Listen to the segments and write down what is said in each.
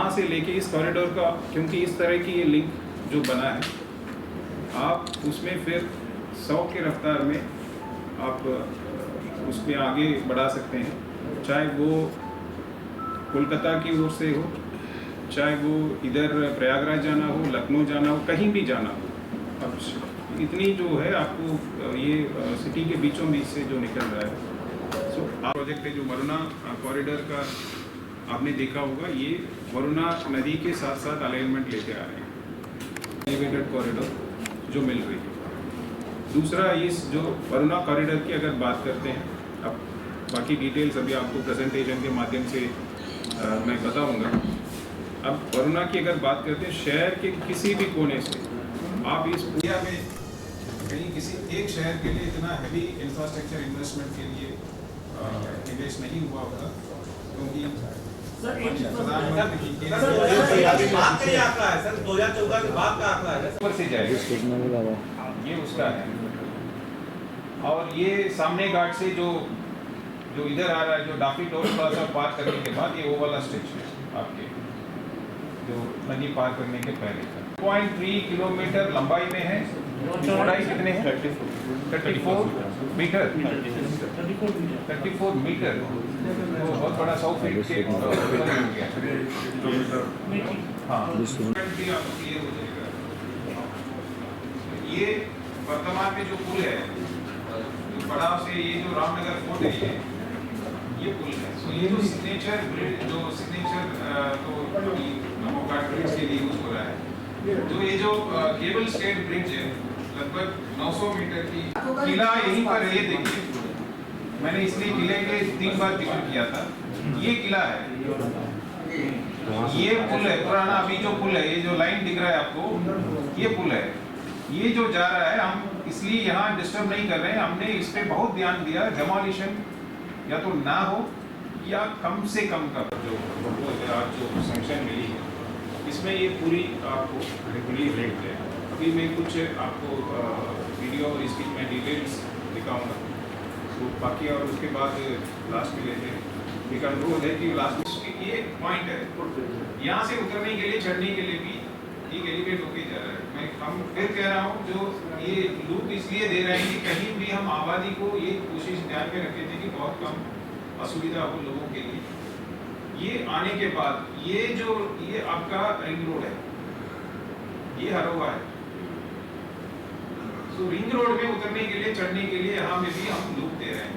यहाँ से लेके इस कॉरिडोर का, क्योंकि इस तरह की ये लिंक जो बना है, आप उसमें फिर 100 की रफ्तार में आप उसमें आगे बढ़ा सकते हैं, चाहे वो कोलकाता की ओर से हो, चाहे वो इधर प्रयागराज जाना हो, लखनऊ जाना हो, कहीं भी जाना हो। अब इतनी जो है आपको ये सिटी के बीचों बीच से जो निकल रहा है, सो प्रोजेक्ट है जो वरुणा कॉरिडोर का आपने देखा होगा, ये वरुणा नदी के साथ साथ अलाइनमेंट लेके आ रहे हैं, एलिवेटेड कॉरिडोर जो मिल रही है। दूसरा इस जो वरुणा कॉरिडोर की अगर बात करते हैं, अब बाकी डिटेल्स अभी आपको प्रेजेंटेशन के माध्यम से मैं बताऊंगा। अब वरुणा की अगर बात करते हैं, शहर के किसी भी कोने से आप इस एरिया में कहीं किसी एक शहर के लिए इतना हैवी इंफ्रास्ट्रक्चर इन्वेस्टमेंट के लिए निवेश नहीं हुआ होगा, क्योंकि सर एक प्रधानमंत्री बात का आंकड़ा है सर, 2014 के बाद का आंकड़ा है ऊपर से जाएगा, ये उसका है। और ये सामने घाट से जो इधर आ रहा है, जो डाफी टोल प्लाजा पार करने के बाद, ये वो वाला स्ट्रेच है आपके, जो नदी पार करने के पहले का 0.3 किलोमीटर लंबाई में है। चौड़ाई कितने हैं? 34 मीटर। 34 मीटर, तो बहुत बड़ा 100 फीट के ऊपर हो गया। हाँ, क्लियर हो जाएगा। ये वर्तमान में जो पुल है, जो पड़ाव से ये जो रामनगर फोर्ट है, ये पुल है। तो ये जो सिग्नेचर ब्रिज, जो सिग्नेचर तो नमोकाट ब्रिज के लिए यूज हो रहा है, तो ये जो केबल स्टेट ब्रिज है, लगभग 900 मीटर की किला यहीं पर है। ये देखिए, मैंने इसलिए किले के 3 बार जिक्र किया था। ये किला है, ये पुल है पुराना। अभी जो पुल है, ये जो लाइन दिख रहा है आपको, ये पुल है। ये जो जा रहा है, हम इसलिए यहाँ डिस्टर्ब नहीं कर रहे हैं। हमने इस पे बहुत ध्यान दिया, डेमोलिशन या तो ना हो या कम से कम का जो आज जो सैंक्शन मिली है, इसमें ये पूरी आपको रेगुलरली रेट है। अभी मैं कुछ आपको वीडियो और इसकी मैं डिटेल्स दिखाऊंगा, तो बाकी और उसके बाद लास्ट में लेते हैं। एक अनुरोध है कि लास्ट में ये पॉइंट है, यहाँ से उतरने के लिए, चढ़ने के लिए भी एक एलिवेट होके जा रहा है। मैं हम फिर कह रहा हूँ, जो ये लूप इसलिए दे रहे हैं कि कहीं भी हम आबादी को ये कोशिश ध्यान में रखे थे कि बहुत कम असुविधा हो लोगों के लिए। ये आने के बाद ये आपका रिंग रोड है, ये हरोवा है। तो रिंग रोड में उतरने के लिए, चढ़ने के लिए यहाँ में भी हम लूप दे रहे हैं।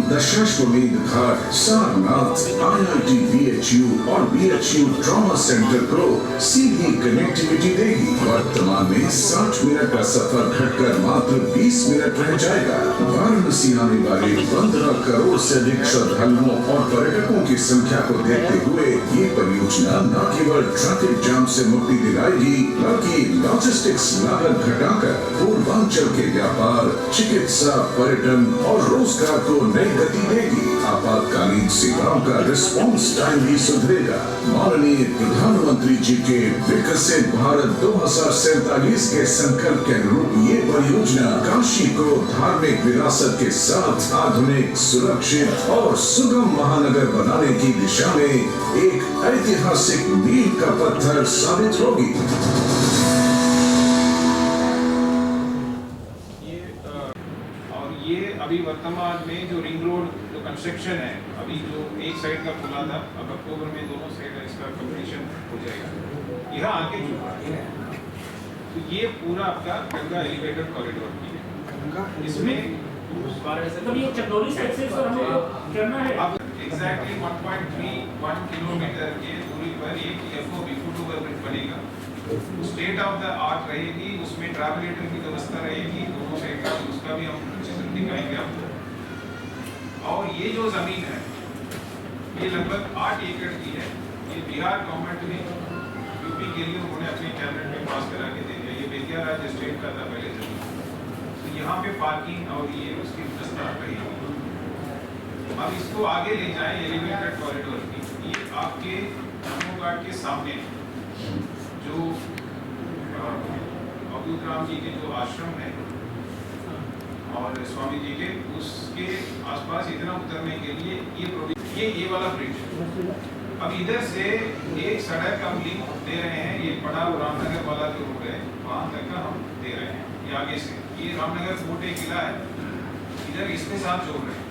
दशाश्वमेध घाट, सारनाथ, IIT BHU और BHU ट्रॉमा सेंटर को सीधी कनेक्टिविटी देगी। वर्तमान में 60 मिनट का सफर घटकर मात्र 20 मिनट रह जाएगा। वाराणसी आने वाले 15 करोड़ से अधिक श्रद्धालुओं और पर्यटकों की संख्या को देखते हुए ये परियोजना न केवल ट्रैफिक जाम से मुक्ति दिलाएगी, बल्कि लॉजिस्टिक्स लागत घटाकर पूर्वांचल के व्यापार, चिकित्सा, पर्यटन और रोजगार को नई गति देगी। आपातकालीन सेवाओं का रिस्पॉन्स टाइम भी सुधरेगा। माननीय प्रधानमंत्री जी के विकसित भारत 2047 के संकल्प के अनुरूप ये परियोजना काशी को धार्मिक विरासत के साथ आधुनिक, सुरक्षित और सुगम महानगर बनाने की दिशा में एक ऐतिहासिक मील का पत्थर साबित होगी। ये अभी वर्तमान में जो रिंग रोड जो कंस्ट्रक्शन है, अभी जो एक साइड का खुला था, अब अक्टूबर में दोनों साइड इसका कंप्लीशन हो जाएगा। यह आगे चुका है, तो ये पूरा आपका गंगा एलिवेटेड कॉरिडोर की है। इसमें तो ये चंदौली से एक्सेस और हमको करना है। अब एग्जैक्टली 1.31 किलोमीटर के दूरी पर एक FOB फुट ओवर ब्रिज बनेगा। स्टेट ऑफ द आर्ट रहेगी, उसमें ट्रैवलेटर की व्यवस्था रहेगी दोनों साइड का, उसका भी हम चित्र दिखाएंगे आपको। और ये जो जमीन है ये लगभग 8 एकड़ की है। ये बिहार गवर्नमेंट ने यूपी के लिए उन्होंने अपने कैबिनेट में पास करा के दे दिया। ये बेतिया राज्य स्टेट का था पहले जमीन, तो यहाँ पे पार्किंग और ये उसकी व्यवस्था रहेगी। अब इसको आगे ले जाएं एलिवेटेड कॉरिडोर की, ये आपके नमो घाट के सामने जो अब्दुल राम जी के जो आश्रम है और स्वामी जी के, उसके आसपास इतना उतरने के लिए ये वाला ब्रिज। अब इधर से एक सड़क हम लिंक दे रहे हैं, ये पड़ाव रामनगर वाला जो रोड है वहाँ तक का हम दे रहे हैं। ये आगे से ये रामनगर फोर्ट एक किला है, इधर इसके साथ जोड़ रहे हैं।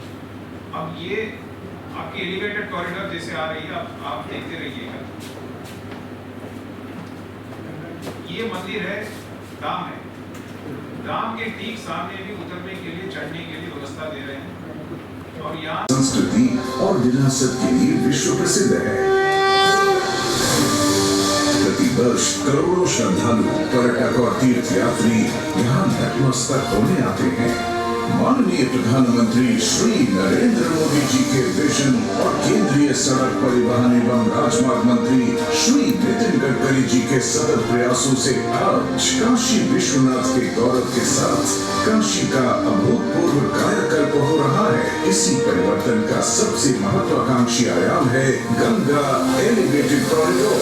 अब ये आपकी एलिवेटेड कॉरिडोर जैसे आ रही है, आप देखते रहिएगा। ये मंदिर है, धाम है, धाम के ठीक सामने भी उतरने के लिए चढ़ने के लिए व्यवस्था दे रहे हैं। और यहाँ संस्कृति और विरासत के लिए विश्व प्रसिद्ध है। प्रतिवर्ष करोड़ों श्रद्धालु, पर्यटक और तीर्थयात्री यहाँ नतमस्तक होने आते हैं। माननीय प्रधानमंत्री श्री नरेंद्र मोदी जी के विजन और केंद्रीय सड़क परिवहन एवं राजमार्ग मंत्री श्री नितिन गडकरी जी के सतत प्रयासों से आज काशी विश्वनाथ के गौरव के साथ काशी का अभूतपूर्व कायाकल्प हो रहा है। इसी परिवर्तन का सबसे महत्वाकांक्षी आयाम है गंगा एलिवेटेड कॉरिडोर।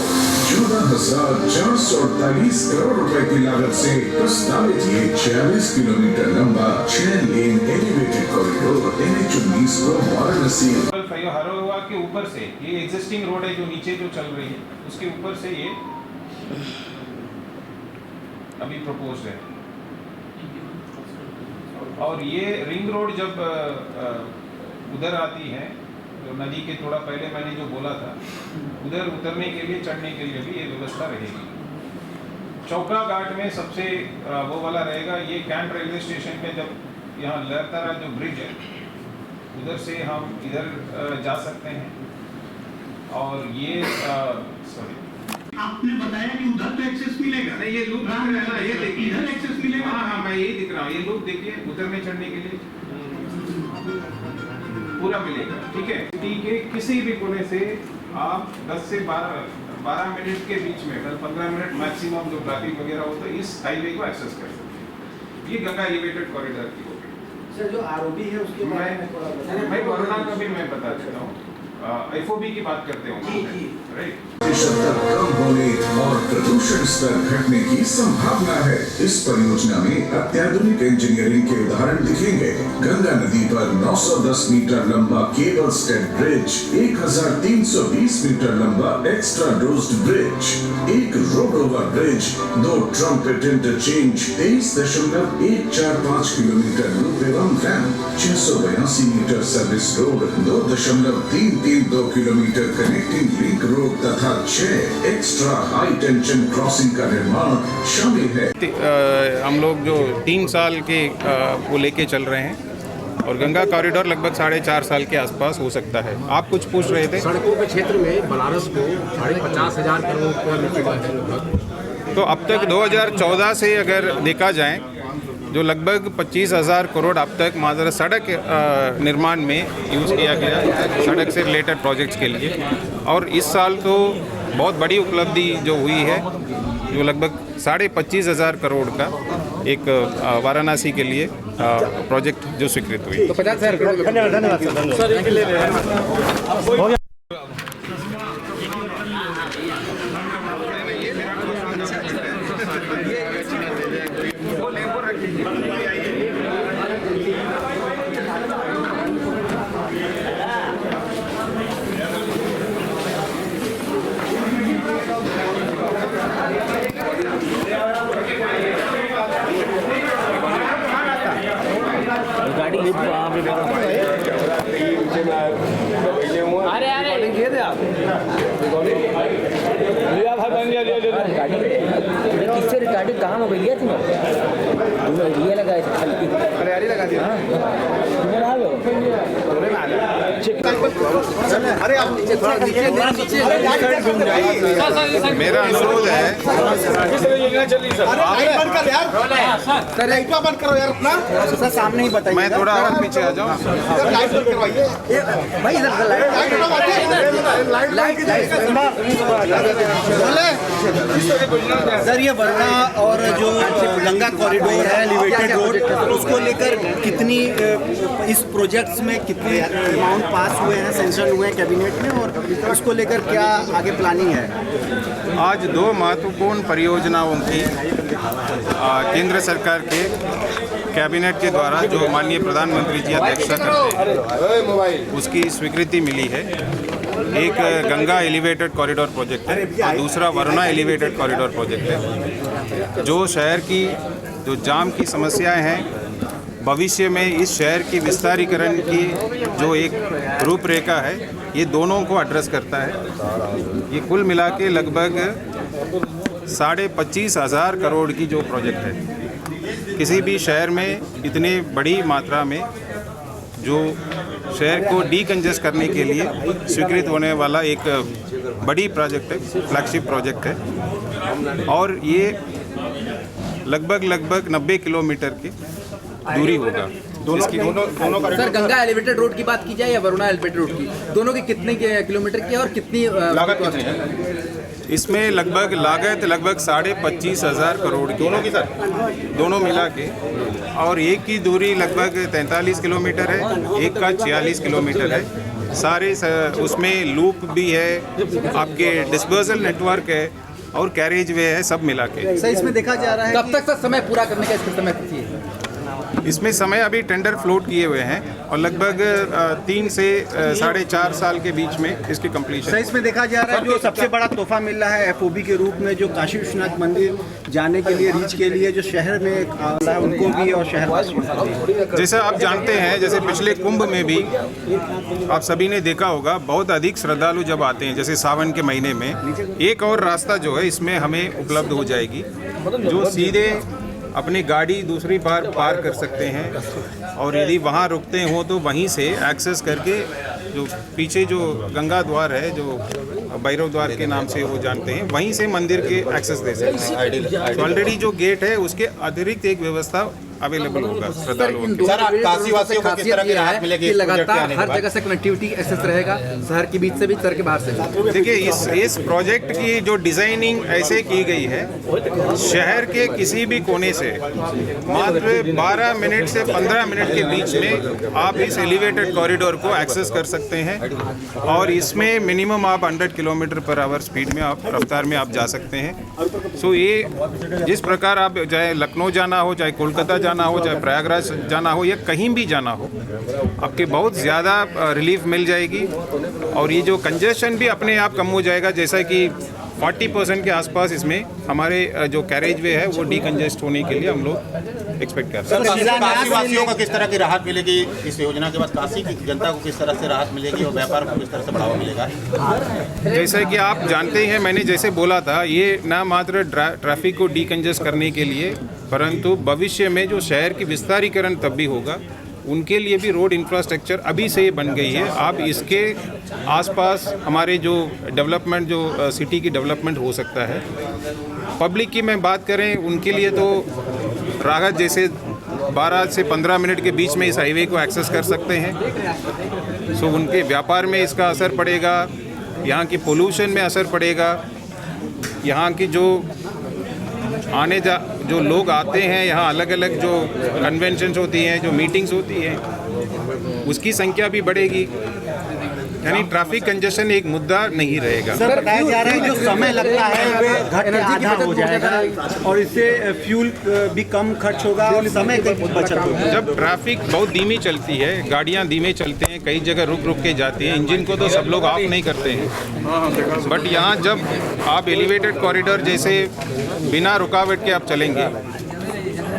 14,448 करोड़ रुपए की लागत से प्रस्तावित ये 46 किलोमीटर लंबा 6 लेन एलिवेटेड कॉरिडोर NH-19 को वाराणसी हरोवा के ऊपर से, ये एग्जिस्टिंग रोड है जो नीचे जो चल रही है, उसके ऊपर से ये अभी प्रपोज है। और ये रिंग रोड जब उधर आती है तो नदी के थोड़ा पहले मैंने जो बोला था, उधर उतरने के लिए चढ़ने के लिए भी ये व्यवस्था रहेगी। चौका घाट में सबसे वो वाला रहेगा, ये कैंट रेलवे स्टेशन पे जब यहाँ लहरतारा जो ब्रिज है उधर से हम इधर जा सकते हैं। और ये सॉरी आपने बताया कि उधर तो एक्सेस मिलेगा। नहीं, ये लूप दिख रहा है ना, ये देखिए इधर एक्सेस मिलेगा। हाँ, मैं यही दिख रहा हूँ, ये लूप देखिए, उतरने चढ़ने के लिए पूरा मिलेगा। ठीक है, सिटी के किसी भी कोने से आप 10 से 12 मिनट के बीच में, 15 मिनट मैक्सिमम जो ट्रैफिक वगैरह होता है, इस हाईवे को एक्सेस कर सकते हैं। ये गंगा एलिवेटेड कॉरिडोर की होगी। सर जो आरोपी है उसके बारे में थोड़ा बताएं। मैं कोरोना का भी मैं बता देता हूँ। FOB की बात करते हो राइट। तक कम होने और प्रदूषण स्तर घटने की संभावना है। इस परियोजना में अत्याधुनिक इंजीनियरिंग के उदाहरण दिखेंगे। गंगा नदी पर 910 मीटर लंबा केबल स्टेड ब्रिज, 1320 मीटर लंबा एक्स्ट्रा डोज्ड ब्रिज, एक road over bridge, 2 trumpet interchange, 23.145 kilometre loop एवं ramp, 682 metre service road, 2.332 kilometre connecting link road तथा 6 एक्स्ट्रा हाई टेंशन क्रॉसिंग का निर्माण शामिल है। हम लोग जो 3 साल के वो लेके चल रहे हैं और गंगा कॉरिडोर लगभग 4.5 साल के आसपास हो सकता है। आप कुछ पूछ रहे थे? सड़कों के क्षेत्र में बनारस को 50,000 करोड़ रुपया मिल चुका है लगभग। तो अब तक 2014 से अगर देखा जाए जो लगभग 25,000 करोड़ अब तक मात्र सड़क निर्माण में यूज़ किया गया, सड़क से रिलेटेड प्रोजेक्ट्स के लिए। और इस साल तो बहुत बड़ी उपलब्धि जो हुई है, जो लगभग 25,500 करोड़ का एक वाराणसी के लिए प्रोजेक्ट जो स्वीकृत हुई। तो 50,000 करोड़। धन्यवाद सर। गाड़ी अरे अरे दे दे आप लिया था किससे रिकॉर्डिंग कहाँ मोबाइल लिया तुम्हें ये लगा है। अरे लगा दिया। चेक अरे आप मेरा अनुरोध है लाइट बंद करो यार अपना सर, सामने ही बताइए। मैं थोड़ा और पीछे आ जाऊँ। लाइट बंद करवाइए भाई, इधर सर। ये वरना और जो गंगा कॉरिडोर है एलिवेटेड रोड, उसको लेकर कितनी इस प्रोजेक्ट्स में कितने अमाउंट पास हुए हैं, सेंक्शन हुए हैं कैबिनेट में, और उसको लेकर क्या आगे प्लानिंग है? आज दो महत्वपूर्ण परियोजनाओं की केंद्र सरकार के कैबिनेट के द्वारा जो माननीय प्रधानमंत्री जी अध्यक्षता करते हैं उसकी स्वीकृति मिली है। एक गंगा एलिवेटेड कॉरिडोर प्रोजेक्ट है और दूसरा वरुणा एलिवेटेड कॉरिडोर प्रोजेक्ट है, जो शहर की जो जाम की समस्याएं हैं, भविष्य में इस शहर की विस्तारीकरण की जो एक रूपरेखा है, ये दोनों को एड्रेस करता है। ये कुल मिला के लगभग 25,500 करोड़ की जो प्रोजेक्ट है। किसी भी शहर में इतनी बड़ी मात्रा में जो शहर को डीकंजेस्ट करने के लिए स्वीकृत होने वाला एक बड़ी प्रोजेक्ट है, फ्लैगशिप प्रोजेक्ट है, और ये लगभग 90 किलोमीटर की दूरी होगा। दोनों सर, गंगा एलिवेटेड रोड की बात की जाए या वरुणा एलिवेटेड रोड की, दोनों की कितने किलोमीटर की और कितनी लागत कितनी है? इसमें लगभग लागत 25,500 करोड़ की, दोनों की सर, दोनों मिला के, और एक की दूरी लगभग 43 किलोमीटर है, एक का 46 किलोमीटर है। सारे उसमें लूप भी है, आपके डिस्पर्सल नेटवर्क है और कैरेज वे है, सब मिला के। सर, इसमें देखा जा रहा है कब तक सर समय पूरा करने का इसका समय कितनी है? इसमें समय अभी टेंडर फ्लोट किए हुए हैं और लगभग 3 से 4.5 साल के बीच में इसकी कंप्लीशन। सर, इसमें देखा जा रहा है जो सबसे बड़ा तोहफा मिल रहा है एफओबी के रूप में, जो काशी विश्वनाथ मंदिर जाने के लिए, रीच के लिए जो शहर में है उनको भी और शहरवासियों को भी। जैसे आप जानते हैं, जैसे पिछले कुंभ में भी आप सभी ने देखा होगा, बहुत अधिक श्रद्धालु जब आते हैं, जैसे सावन के महीने में, एक और रास्ता जो है इसमें हमें उपलब्ध हो जाएगी, जो सीधे अपनी गाड़ी दूसरी पार कर सकते हैं, और यदि वहाँ रुकते हो तो वहीं से एक्सेस करके जो पीछे जो गंगा द्वार है, जो भैरव द्वार के नाम से वो जानते हैं, वहीं से मंदिर के एक्सेस दे सकते हैं। ऑलरेडी जो गेट है उसके अतिरिक्त एक व्यवस्था अवेलेबल होगा श्रद्धालुओं की। काशीवासियों को किस तरह की राहत मिलेगी? लगातार हर जगह से कनेक्टिविटी एक्सेस रहेगा, शहर के बीच से भी, शहर के बाहर से भी। देखिए, इस प्रोजेक्ट की जो डिजाइनिंग ऐसे की गई है, शहर के किसी भी कोने से मात्र 12 मिनट से 15 मिनट के बीच में आप इस एलिवेटेड कॉरिडोर को एक्सेस कर सकते हैं, और इसमें मिनिमम आप 100 किलोमीटर पर आवर स्पीड में आप रफ्तार में आप जा सकते हैं। सो ये जिस प्रकार आप चाहे लखनऊ जाना हो, चाहे कोलकाता जाना हो, चाहे प्रयागराज जाना हो, या कहीं भी जाना हो, आपके बहुत ज़्यादा रिलीफ मिल जाएगी, और ये जो कंजेशन भी अपने आप कम हो जाएगा। जैसा कि 40% के आसपास इसमें हमारे जो कैरेज वे है वो डीकंजेस्ट होने के लिए हम लोग एक्सपेक्ट कर रहे हैं। काशीवासियों को किस तरह की राहत मिलेगी इस योजना के बाद? काशी की जनता को किस तरह से राहत मिलेगी और व्यापार को किस तरह से बढ़ावा मिलेगा? जैसा कि आप जानते हैं, मैंने जैसे बोला था, ये न मात्र ट्रैफिक को डीकंजेस्ट करने के लिए, परंतु भविष्य में जो शहर की विस्तारीकरण तब भी होगा, उनके लिए भी रोड इंफ्रास्ट्रक्चर अभी से बन गई है। अब इसके आसपास हमारे जो डेवलपमेंट, जो सिटी की डेवलपमेंट हो सकता है। पब्लिक की मैं बात करें, उनके लिए तो राहत जैसे 12 से 15 मिनट के बीच में इस हाईवे को एक्सेस कर सकते हैं। सो उनके व्यापार में इसका असर पड़ेगा, यहाँ की पोल्यूशन में असर पड़ेगा, यहाँ की जो जो लोग आते हैं यहाँ, अलग अलग जो कन्वेंशंस होती हैं, जो मीटिंग्स होती हैं, उसकी संख्या भी बढ़ेगी, यानी ट्रैफिक कंजेशन एक मुद्दा नहीं रहेगा। सर, बताया जा रहा है जो समय लगता है वो घट के आधा हो जाएगा, और इससे फ्यूल भी कम खर्च होगा और समय की बचत होगी। जब ट्रैफिक बहुत धीमी चलती है, गाड़ियाँ धीमे चलते हैं, कई जगह रुक रुक के जाती हैं, इंजन को तो सब लोग ऑफ नहीं करते हैं, बट यहाँ जब आप एलिवेटेड कॉरिडोर जैसे बिना रुकावट के आप चलेंगे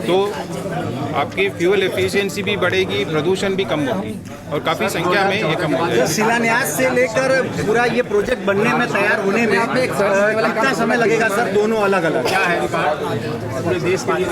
तो आपकी फ्यूल एफिशिएंसी भी बढ़ेगी, प्रदूषण भी कम होगी, और काफ़ी संख्या में ये कम हो जाएगा। शिलान्यास से लेकर पूरा ये प्रोजेक्ट बनने में, तैयार होने में कितना समय लगेगा सर? दोनों अलग अलग क्या है? पूरे देश के लिए